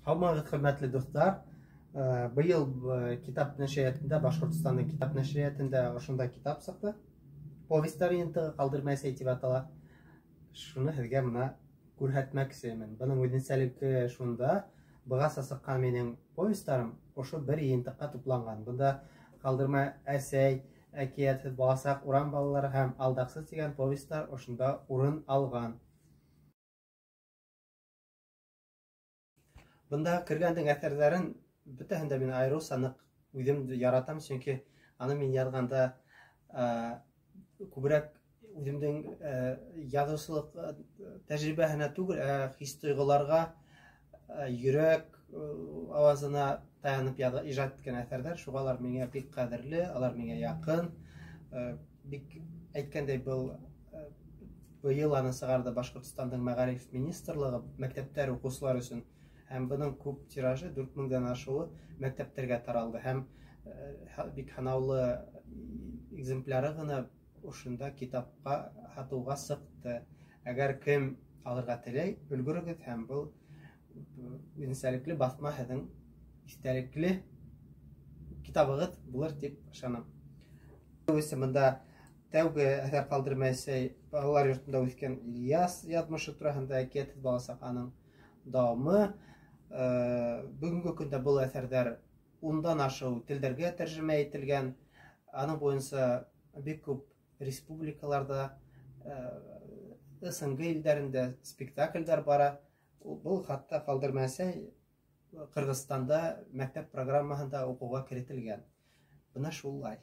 Саламатсызбы, хөрмәтле дуслар. Быел китап нәшриятында, Башкортстанның китап нәшриятында ошондай китап сыкты. Повестьтар йөнтыгы калдырмас әйтеп атала. Шуны һеҙгә мына күрһәтмәксемен. Буның үҙенсәлеге шунда, быгаса сыккан минең повестьтарым ошо бер йөнтыкка тупланган. Бында калдырма әсәй, әкиятһеҙ баласак урам балалары һәм алдаксыз дигән повестьтар ошонда урын алган. Бында кергәндең әҫәрҙәрен бөтәһен дә мин айырыуса ныҡ үҙем яратам, сөнки аны мин яҙғанда күберәк үҙемдең яҙыусылыҡ тәжрибәһенә түгел, хис-тойғоларға, йөрәк ауазына таянып ижад иткән әҫәрҙәр, шуғалар миңә бик ҡәҙерле, алар миңә яҡын. Бик әйткәндәй, быйыл аны сығарҙы Башҡортостандың Мәғариф министрлығы мәктәптәр уҡыусылар өсөн. Һәм бының күп тиражы 4000-дан ашыуы мәктәптәргә таралды. Һәм бик һанаулы экземпляры ғына ошонда китапҡа һатыуға сыҡты. Әгәр кем алырға теләй, өлгөрөгөҙ, һәм был үҙенсәлекле баҫма һеҙҙең иҫтәлекле китабығыҙ булыр тип ышанам. Бында тәүге әҫәр ҡалдырма әсәй балалар йортонда үҫкән Ильяс яҙмышы тураһында әкиәтһеҙ баласаҡ аның дауамы. Бөгөнгө көндә был әҫәрҙәр 10-дан ашыу телдәргә тәржемә ителгән. Аның буйынса бик күп республикаларда, ысынғы илдәрендә спектаклдәр бара. Был хатта ҡалдырма әсәй Ҡырғыҙстанда мәктәп программаһында уҡыуға керетелгән. Бына шулай.